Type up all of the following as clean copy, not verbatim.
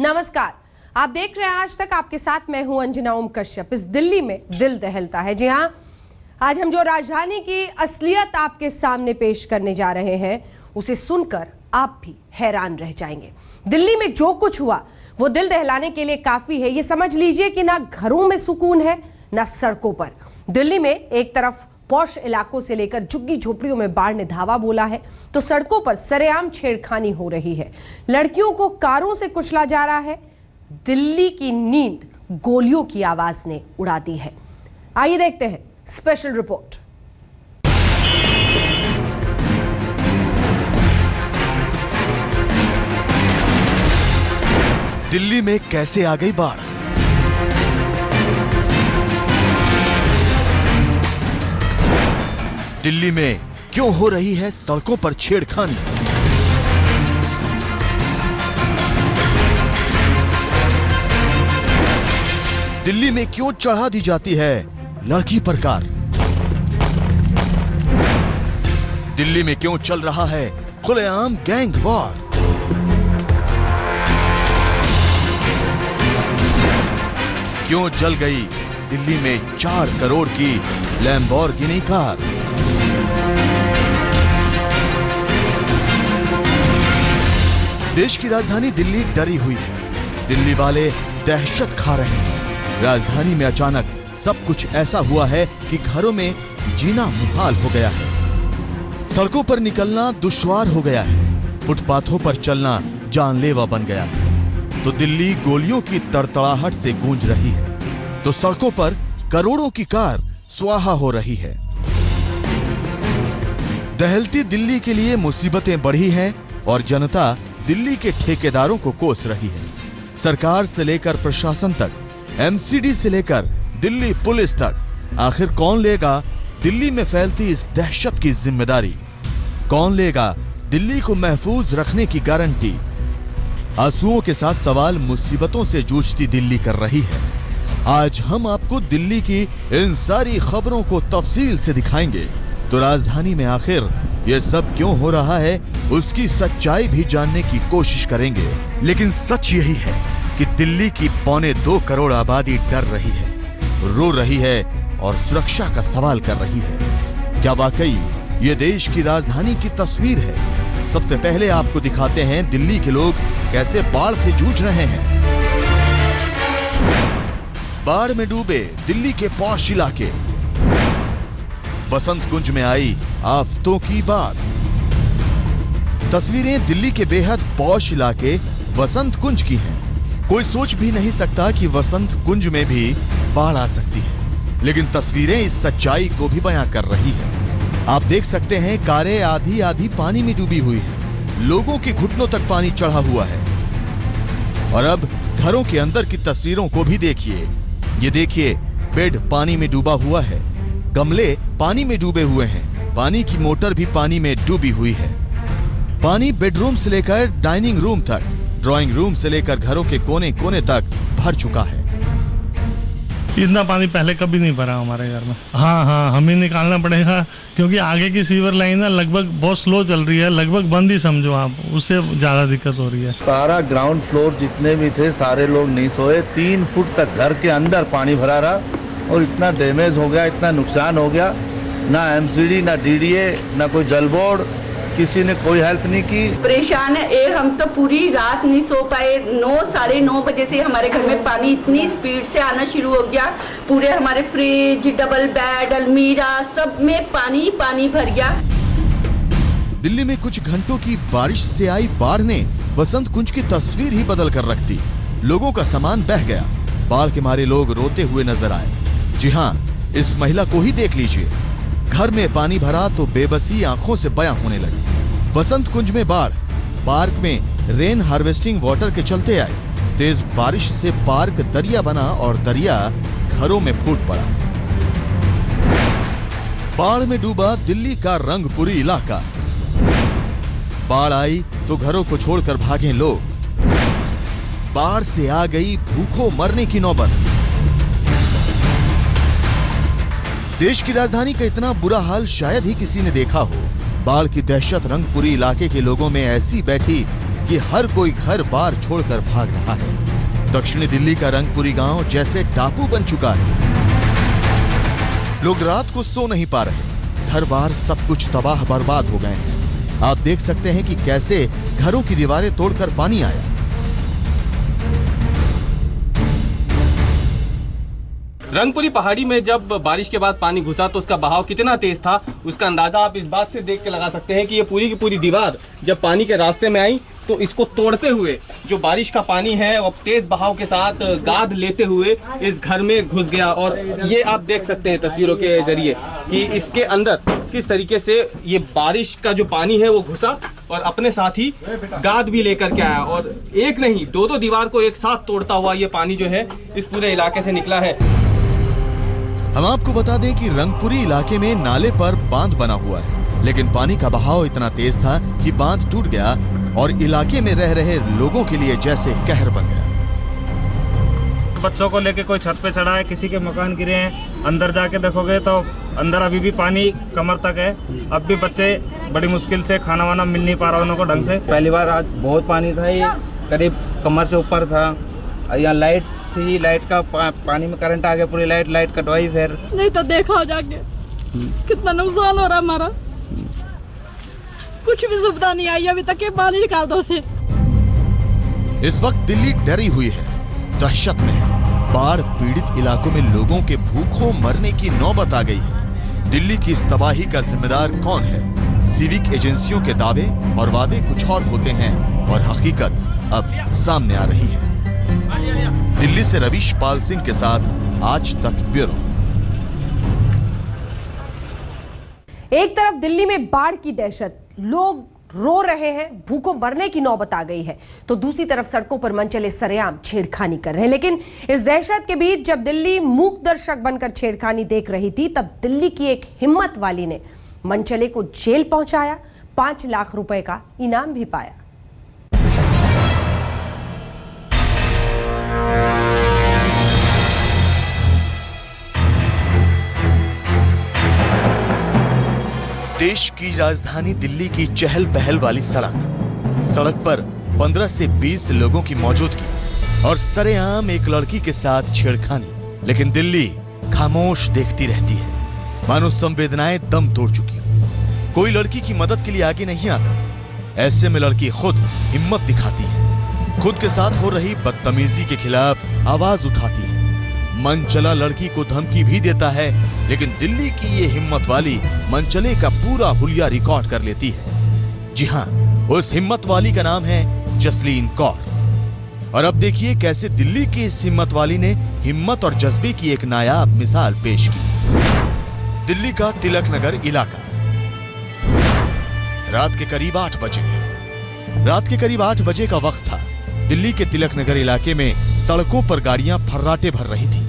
नमस्कार, आप देख रहे हैं आज तक। आपके साथ मैं हूं अंजना ओम कश्यप। इस दिल्ली में दिल दहलता है। जी हां, आज हम जो राजधानी की असलियत आपके सामने पेश करने जा रहे हैं, उसे सुनकर आप भी हैरान रह जाएंगे। दिल्ली में जो कुछ हुआ वो दिल दहलाने के लिए काफी है। ये समझ लीजिए कि ना घरों में सुकून है ना सड़कों पर। दिल्ली में एक तरफ पॉश इलाकों से लेकर झुग्गी झोपड़ियों में बाढ़ ने धावा बोला है, तो सड़कों पर सरेआम छेड़खानी हो रही है। लड़कियों को कारों से कुचला जा रहा है। दिल्ली की नींद गोलियों की आवाज ने उड़ा दी है। आइए देखते हैं स्पेशल रिपोर्ट। दिल्ली में कैसे आ गई बाढ़? दिल्ली में क्यों हो रही है सड़कों पर छेड़खानी? दिल्ली में क्यों चढ़ा दी जाती है लड़की पर कार? दिल्ली में क्यों चल रहा है खुलेआम गैंग वॉर? क्यों जल गई दिल्ली में 4 करोड़ की लैम्बोर्गिनी कार? देश की राजधानी दिल्ली डरी हुई है। दिल्ली वाले दहशत खा रहे हैं। राजधानी में अचानक सब कुछ ऐसा हुआ है कि घरों में जीना मुहाल हो गया है। सड़कों पर निकलना दुश्वार हो गया है। फुटपाथों पर चलना जानलेवा बन गया है। तो दिल्ली गोलियों की तड़तड़ाहट से गूंज रही है, तो सड़कों पर करोड़ों की कार स्वाहा हो रही है। दहलती दिल्ली के लिए मुसीबतें बढ़ी हैं और जनता दिल्ली के ठेकेदारों को कोस रही है। सरकार से लेकर प्रशासन तक, एमसीडी से लेकर दिल्ली पुलिस तक, आखिर कौन लेगा दिल्ली में फैलती इस दहशत की जिम्मेदारी? कौन लेगा दिल्ली को महफूज रखने की गारंटी? आंसुओं के साथ सवाल मुसीबतों से जूझती दिल्ली कर रही है। आज हम आपको दिल्ली की इन सारी खबरों को तफसील से दिखाएंगे। तो राजधानी में आखिर ये सब क्यों हो रहा है, उसकी सच्चाई भी जानने की कोशिश करेंगे। लेकिन सच यही है कि दिल्ली की 2.25 करोड़ आबादी डर रही है, रो रही है और सुरक्षा का सवाल कर रही है। क्या वाकई ये देश की राजधानी की तस्वीर है? सबसे पहले आपको दिखाते हैं दिल्ली के लोग कैसे बाढ़ से जूझ रहे हैं। बाढ़ में डूबे दिल्ली के पॉश इलाके। बसंत कुंज में आई आफतों की बाढ़। तस्वीरें दिल्ली के बेहद पॉश इलाके वसंत कुंज की हैं। कोई सोच भी नहीं सकता कि वसंत कुंज में भी बाढ़ आ सकती है, लेकिन तस्वीरें इस सच्चाई को भी बयां कर रही है। आप देख सकते हैं कारें आधी आधी पानी में डूबी हुई है। लोगों के घुटनों तक पानी चढ़ा हुआ है। और अब घरों के अंदर की तस्वीरों को भी देखिए। ये देखिए, बेड पानी में डूबा हुआ है, गमले पानी में डूबे हुए हैं, पानी की मोटर भी पानी में डूबी हुई है। पानी बेडरूम से लेकर डाइनिंग रूम तक, ड्राइंग रूम से लेकर घरों के कोने कोने तक भर चुका है। इतना पानी पहले कभी नहीं भरा हमारे घर में। हाँ, हमें निकालना पड़ेगा, क्योंकि आगे की सीवर लाइन है लगभग बहुत स्लो चल रही है, लगभग बंद ही समझो आप, उससे ज्यादा दिक्कत हो रही है। सारा ग्राउंड फ्लोर जितने भी थे सारे लोग नहीं सोए। 3 फुट तक घर के अंदर पानी भरा रहा और इतना डैमेज हो गया, इतना नुकसान हो गया। ना एमसीडी, ना डीडीए, ना कोई जल बोर्ड, किसी ने कोई हेल्प नहीं की। परेशान है। हम तो पूरी रात नहीं सो पाए। 9 साढ़े 9 बजे से हमारे घर में पानी इतनी स्पीड से आना शुरू हो गया। पूरे हमारे फ्रिज, डबल बेड, अलमीरा सब में पानी पानी भर गया। दिल्ली में कुछ घंटों की बारिश से आई बाढ़ ने वसंत कुंज की तस्वीर ही बदल कर रख दी। लोगों का सामान बह गया। बाढ़ के मारे लोग रोते हुए नजर आए। जी हाँ, इस महिला को ही देख लीजिए। घर में पानी भरा तो बेबसी आंखों से बयां होने लगी। वसंत कुंज में बाढ़। पार्क में रेन हार्वेस्टिंग वाटर के चलते आई। तेज बारिश से पार्क दरिया बना और दरिया घरों में फूट पड़ा। बाढ़ में डूबा दिल्ली का रंगपुरी इलाका। बाढ़ आई तो घरों को छोड़कर भागे लोग। बाढ़ से आ गई भूखों मरने की नौबत। देश की राजधानी का इतना बुरा हाल शायद ही किसी ने देखा हो। बाढ़ की दहशत रंगपुरी इलाके के लोगों में ऐसी बैठी कि हर कोई घर बार छोड़कर भाग रहा है। दक्षिणी दिल्ली का रंगपुरी गांव जैसे टापू बन चुका है। लोग रात को सो नहीं पा रहे। घर बार सब कुछ तबाह बर्बाद हो गए हैं। आप देख सकते हैं कि कैसे घरों की दीवारें तोड़कर पानी आया। रंगपुरी पहाड़ी में जब बारिश के बाद पानी घुसा तो उसका बहाव कितना तेज था, उसका अंदाजा आप इस बात से देख के लगा सकते हैं कि ये पूरी की पूरी दीवार जब पानी के रास्ते में आई तो इसको तोड़ते हुए जो बारिश का पानी है वो तेज बहाव के साथ गाद लेते हुए इस घर में घुस गया। और ये आप देख सकते हैं तस्वीरों के जरिए कि इसके अंदर किस तरीके से ये बारिश का जो पानी है वो घुसा और अपने साथ ही गाद भी लेकर के आया। और एक नहीं दो दीवार को एक साथ तोड़ता हुआ ये पानी जो है इस पूरे इलाके से निकला है। हम आपको बता दें कि रंगपुरी इलाके में नाले पर बांध बना हुआ है, लेकिन पानी का बहाव इतना तेज था कि बांध टूट गया और इलाके में रह रहे लोगों के लिए जैसे कहर बन गया। बच्चों को लेके कोई छत पे चढ़ा है, किसी के मकान गिरे हैं। अंदर जाके देखोगे तो अंदर अभी भी पानी कमर तक है। अब भी बच्चे बड़ी मुश्किल से खाना वाना मिल नहीं पा रहा उनको ढंग से। पहली बार आज बहुत पानी था, ये करीब कमर से ऊपर था। यहाँ लाइट थी, लाइट का पानी में करंट आ गया, पूरी लाइट कटवाई। फिर नहीं तो देखा हो जाके कितना नुकसान हो रहा हमारा। कुछ भी सुविधा नहीं आई अभी तक, ये पानी निकाल दो से। इस वक्त दिल्ली डरी हुई है, दहशत में है। बाढ़ पीड़ित इलाकों में लोगों के भूखों मरने की नौबत आ गई है। दिल्ली की इस तबाही का जिम्मेदार कौन है? सिविक एजेंसियों के दावे और वादे कुछ और होते हैं और हकीकत अब सामने आ रही है। दिल्ली से रवीश पाल सिंह के साथ आज तक ब्यूरो। एक तरफ दिल्ली में बाढ़ की दहशत, लोग रो रहे हैं, भूखों मरने की नौबत आ गई है, तो दूसरी तरफ सड़कों पर मनचले सरेआम छेड़खानी कर रहे हैं। लेकिन इस दहशत के बीच जब दिल्ली मूक दर्शक बनकर छेड़खानी देख रही थी, तब दिल्ली की एक हिम्मत वाली ने मनचले को जेल पहुंचाया, 5 लाख रुपए का इनाम भी पाया। देश की राजधानी दिल्ली की चहल पहल वाली सड़क पर 15 से 20 लोगों की मौजूदगी और सरेआम एक लड़की के साथ छेड़खानी। लेकिन दिल्ली खामोश देखती रहती है, मानो संवेदनाएं दम तोड़ चुकी हो। कोई लड़की की मदद के लिए आगे नहीं आता। ऐसे में लड़की खुद हिम्मत दिखाती है, खुद के साथ हो रही बदतमीजी के खिलाफ आवाज उठाती है। मनचला लड़की को धमकी भी देता है, लेकिन दिल्ली की ये हिम्मत वाली मनचले का पूरा हुलिया रिकॉर्ड कर लेती है। जी हां, उस हिम्मत वाली का नाम है जसलीन कौर। और अब देखिए कैसे दिल्ली की इस हिम्मत वाली ने हिम्मत और जज्बे की एक नायाब मिसाल पेश की। दिल्ली का तिलक नगर इलाका, रात के करीब 8 बजे का वक्त था। दिल्ली के तिलक नगर इलाके में सड़कों पर गाड़ियां फर्राटे भर रही थी।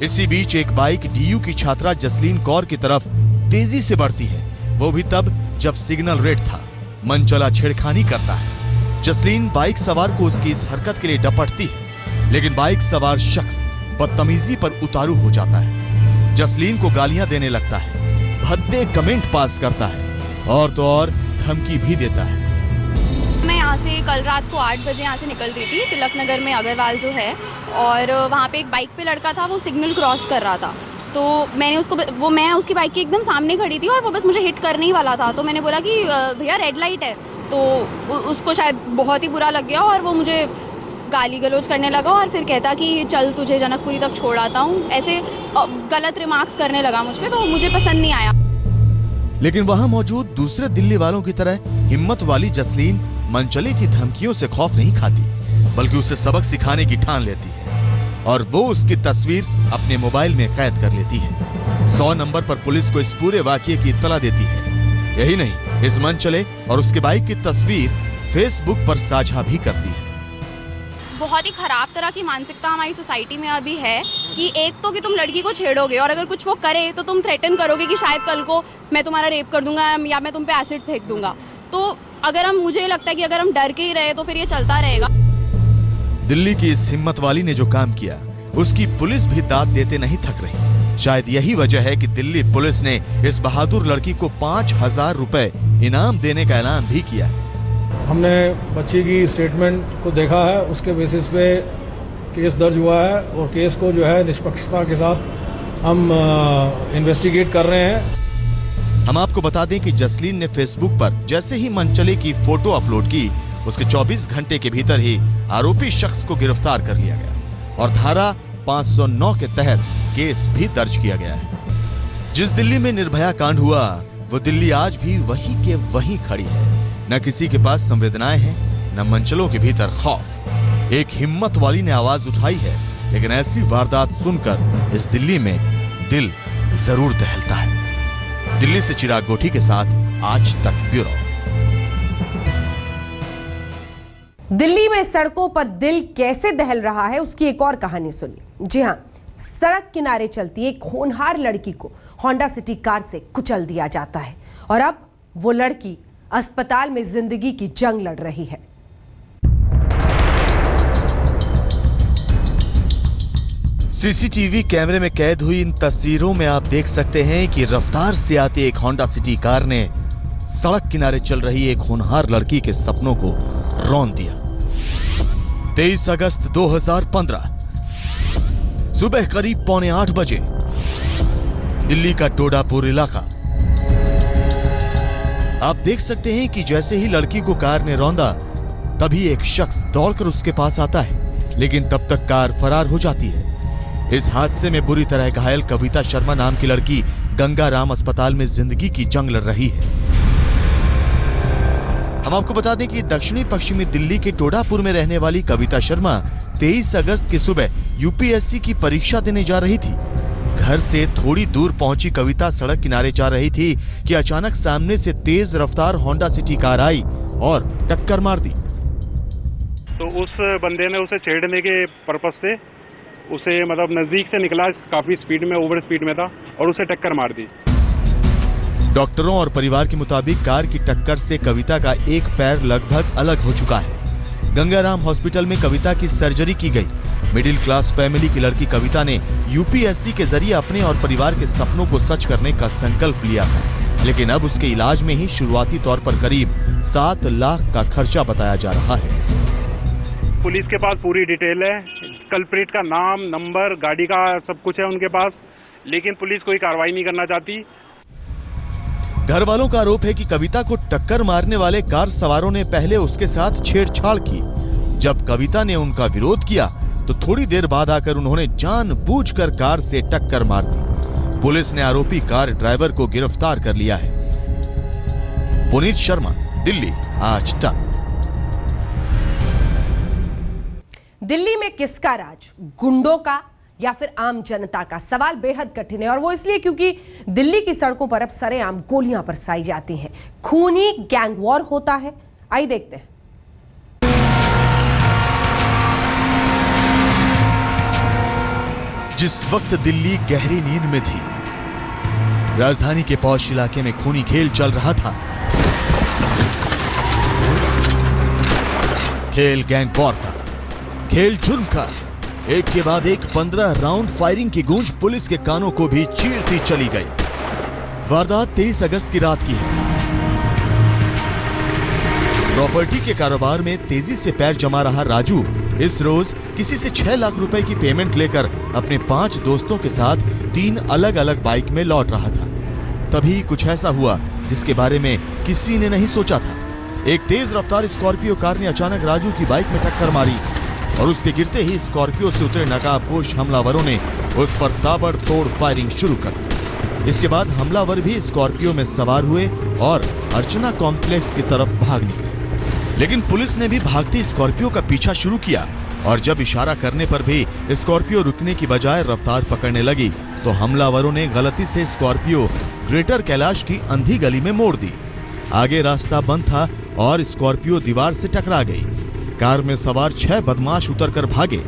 इसी बीच एक बाइक डीयू की छात्रा जसलीन कौर की तरफ तेजी से बढ़ती है, वो भी तब जब सिग्नल रेड था। मनचला छेड़खानी करता है। जसलीन बाइक सवार को उसकी इस हरकत के लिए डपटती है, लेकिन बाइक सवार शख्स बदतमीजी पर उतारू हो जाता है। जसलीन को गालियां देने लगता है, भद्दे कमेंट पास करता है और तो और धमकी भी देता है। मैं यहाँ से कल रात को 8 बजे यहाँ से निकल रही थी, तिलक नगर में अग्रवाल जो है, और वहाँ पे एक बाइक पे लड़का था, वो सिग्नल क्रॉस कर रहा था। तो मैंने उसको मैं उसकी बाइक के एकदम सामने खड़ी थी और वो बस मुझे हिट करने ही वाला था। तो मैंने बोला कि भैया रेड लाइट है, तो उसको शायद बहुत ही बुरा लग गया और वो मुझे गाली गलौज करने लगा और फिर कहता कि चल तुझे जनकपुरी तक छोड़ आता हूँ। ऐसे गलत रिमार्क्स करने लगा मुझ पर, तो मुझे पसंद नहीं आया। लेकिन वहां मौजूद दूसरे दिल्ली वालों की तरह हिम्मत वाली जसलीन मनचले की धमकियों से खौफ नहीं खाती, बल्कि उसे सबक सिखाने की ठान लेती है और वो उसकी तस्वीर अपने मोबाइल में कैद कर लेती है। 100 नंबर पर पुलिस को इस पूरे वाकये की इत्तला देती है। यही नहीं, इस मनचले और उसके बाइक की तस्वीर फेसबुक पर साझा भी करती है। बहुत ही खराब तरह की मानसिकता हमारी सोसाइटी में अभी है कि एक तो कि तुम लड़की को छेड़ोगे और अगर कुछ वो करे तो तुम थ्रेटन करोगे कि शायद कल को मैं तुम्हारा रेप कर दूंगा या मैं तुम पे एसिड फेंक दूंगा। तो मुझे लगता है कि अगर हम डर के ही रहे तो फिर ये चलता रहेगा। दिल्ली की इस हिम्मत वाली ने जो काम किया, उसकी पुलिस भी दाद देते नहीं थक रही। शायद यही वजह है कि दिल्ली पुलिस ने इस बहादुर लड़की को 5,000 रुपए इनाम देने का ऐलान भी किया है। हमने बच्ची की स्टेटमेंट को देखा है, उसके बेसिस पे केस दर्ज हुआ है और केस को जो है निष्पक्षता के साथ हम इन्वेस्टिगेट कर रहे हैं। हम आपको बता दें कि जसलीन ने फेसबुक पर जैसे ही मनचले की फोटो अपलोड की, उसके 24 घंटे के भीतर ही आरोपी शख्स को गिरफ्तार कर लिया गया और धारा 509 के तहत केस भी दर्ज किया गया है। जिस दिल्ली में निर्भया कांड हुआ, वो दिल्ली आज भी वहीं के वहीं खड़ी है। न किसी के पास संवेदनाएं हैं, न मंचलों के भीतर खौफ। एक हिम्मत वाली ने आवाज उठाई है, लेकिन ऐसी वारदात सुनकर इस दिल्ली में दिल जरूर दहलता है। दिल्ली से चिराग गोठी के साथ आज तक ब्यूरो। दिल्ली में सड़कों पर दिल कैसे दहल रहा है, उसकी एक और कहानी सुनिए। जी हां, सड़क किनारे चलती एक होनहार लड़की को होंडा सिटी कार से कुचल दिया जाता है और अब वो लड़की अस्पताल में जिंदगी की जंग लड़ रही है। सीसीटीवी कैमरे में कैद हुई इन तस्वीरों में आप देख सकते हैं कि रफ्तार से आती एक होंडा सिटी कार ने सड़क किनारे चल रही एक होनहार लड़की के सपनों को रौंद दिया। 23 अगस्त 2015 सुबह करीब 7:45 बजे दिल्ली का टोडापुर इलाका। आप देख सकते हैं कि जैसे ही लड़की को कार ने रौंदा, तभी एक शख्स दौड़कर उसके पास आता है, लेकिन तब तक कार फरार हो जाती है। इस हादसे में बुरी तरह घायल कविता शर्मा नाम की लड़की गंगाराम अस्पताल में जिंदगी की जंग लड़ रही है। हम आपको बता दें कि दक्षिणी पश्चिमी दिल्ली के टोडापुर में रहने वाली कविता शर्मा 23 अगस्त की सुबह यूपीएससी की परीक्षा देने जा रही थी। घर से थोड़ी दूर पहुंची कविता सड़क किनारे जा रही थी कि अचानक सामने से तेज रफ्तार होंडा सिटी कार आई और टक्कर मार दी। तो उस बंदे ने उसे छेड़ने के पर्पस से उसे नजदीक से निकला, काफी स्पीड में, ओवर स्पीड में था और उसे टक्कर मार दी। डॉक्टरों और परिवार के मुताबिक कार की टक्कर से कविता का एक पैर लगभग अलग हो चुका है। गंगाराम हॉस्पिटल में कविता की सर्जरी की गई। मिडिल क्लास फैमिली की लड़की कविता ने यूपीएससी के जरिए अपने और परिवार के सपनों को सच करने का संकल्प लिया था, लेकिन अब उसके इलाज में ही शुरुआती तौर पर करीब 7 लाख का खर्चा बताया जा रहा है। पुलिस के पास पूरी डिटेल है, कल्प्रिट का नाम, नंबर, गाड़ी का सब कुछ है उनके पास, लेकिन पुलिस कोई कार्रवाई नहीं करना चाहती। घर वालों का आरोप है कि कविता को टक्कर मारने वाले कार सवारों ने पहले उसके साथ छेड़छाड़ की। जब कविता ने उनका विरोध किया तो थोड़ी देर बाद आकर उन्होंने जानबूझकर कार से टक्कर मार दी। पुलिस ने आरोपी कार ड्राइवर को गिरफ्तार कर लिया है। पुनीत शर्मा, दिल्ली, आज तक। दिल्ली में किसका राज, गुंडों का या फिर आम जनता का? सवाल बेहद कठिन है और वो इसलिए क्योंकि दिल्ली की सड़कों पर अब सरेआम गोलियां बरसाई जाती हैं। खूनी गैंग वॉर होता है। आइए देखते हैं। जिस वक्त दिल्ली गहरी नींद में थी, राजधानी के पौष इलाके में खूनी खेल चल रहा था। खेल गैंग वॉर का, खेल जुर्म का। एक के बाद एक 15 राउंड फायरिंग की गूंज पुलिस के कानों को भी चीरती चली गई। वारदात 23 अगस्त की रात की है। प्रॉपर्टी के कारोबार में तेजी से पैर जमा रहा राजू इस रोज किसी से 6 लाख रुपए की पेमेंट लेकर अपने 5 दोस्तों के साथ 3 अलग अलग बाइक में लौट रहा था। तभी कुछ ऐसा हुआ जिसके बारे में किसी ने नहीं सोचा था। एक तेज रफ्तार स्कॉर्पियो कार ने अचानक राजू की बाइक में टक्कर मारी और उसके गिरते ही स्कॉर्पियो से उतरे नकाबपोश हमलावरों ने उस पर ताबड़तोड़ फायरिंग शुरू कर दी। इसके बाद हमलावर भी स्कॉर्पियो में सवार हुए और अर्चना कॉम्प्लेक्स की तरफ भाग निकले, लेकिन पुलिस ने भी भागती स्कॉर्पियो का पीछा शुरू किया और जब इशारा करने पर भी स्कॉर्पियो रुकने की बजाय रफ्तार पकड़ने लगी तो हमलावरों ने गलती से स्कॉर्पियो ग्रेटर कैलाश की अंधी गली में मोड़ दी। आगे रास्ता बंद था और स्कॉर्पियो दीवार से टकरा गई। कार में सवार 6 बदमाश उतरकर भागे,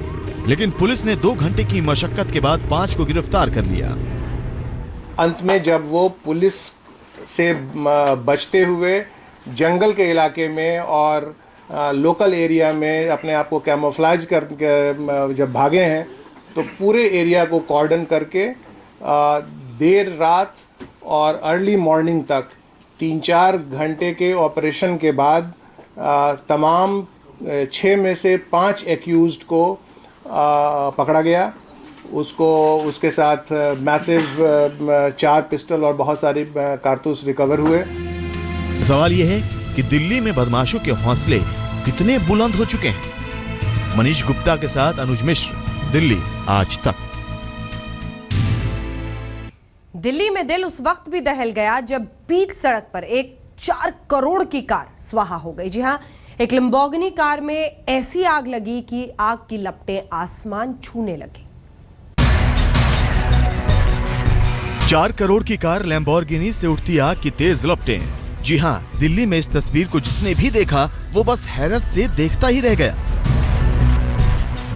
लेकिन पुलिस ने 2 घंटे की मशक्कत के बाद 5 को गिरफ्तार कर लिया। अंत में जब वो पुलिस से बचते हुए जंगल के इलाके में और लोकल एरिया में अपने आप को कैमोफ्लेज कर जब भागे हैं तो पूरे एरिया को कॉर्डन करके देर रात और अर्ली मॉर्निंग तक 3-4 घंटे के ऑपरेशन के बाद तमाम 6 में से 5 एक्यूज्ड को पकड़ा गया। उसके साथ मैसिव 4 पिस्टल और बहुत सारी कारतूस रिकवर हुए। सवाल यह है कि दिल्ली में बदमाशों के हौसले कितने बुलंद हो चुके हैं। मनीष गुप्ता के साथ अनुज मिश्र, दिल्ली आज तक। दिल्ली में दिल उस वक्त भी दहल गया जब बीच सड़क पर एक 4 करोड़ की कार स्वाहा हो गई। जी हां, एक लंबोर्गिनी कार में ऐसी आग लगी कि आग की लपटें आसमान छूने लगी। 4 करोड़ की कार लैम्बोर्गिनी से उठती आग की तेज लपटें। जी हां, दिल्ली में इस तस्वीर को जिसने भी देखा वो बस हैरत से देखता ही रह गया।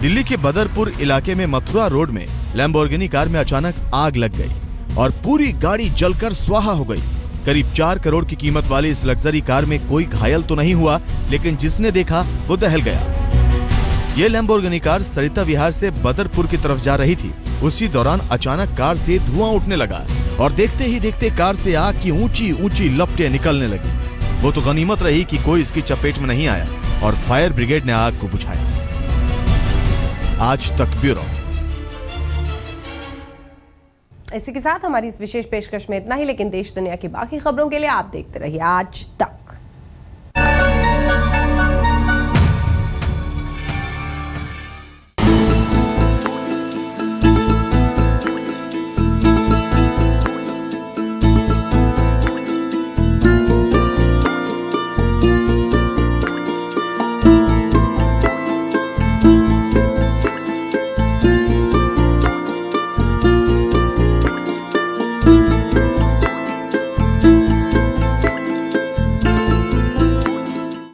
दिल्ली के बदरपुर इलाके में मथुरा रोड में लैम्बोर्गिनी कार में अचानक आग लग गई और पूरी गाड़ी जलकर स्वाहा हो गई। करीब 4 करोड़ की कीमत वाली इस लग्जरी कार में कोई घायल तो नहीं हुआ, लेकिन जिसने देखा वो दहल गया। ये लैम्बोर्गिनी कार सरिता विहार से बदरपुर की तरफ जा रही थी। उसी दौरान अचानक कार से धुआं उठने लगा और देखते ही देखते कार से आग की ऊंची ऊंची लपटें निकलने लगी। वो तो गनीमत रही कि कोई इसकी चपेट में नहीं आया और फायर ब्रिगेड ने आग को बुझाया। आज तक ब्यूरो। इसी के साथ हमारी इस विशेष पेशकश में इतना ही, लेकिन देश दुनिया की बाकी खबरों के लिए आप देखते रहिए आज तक।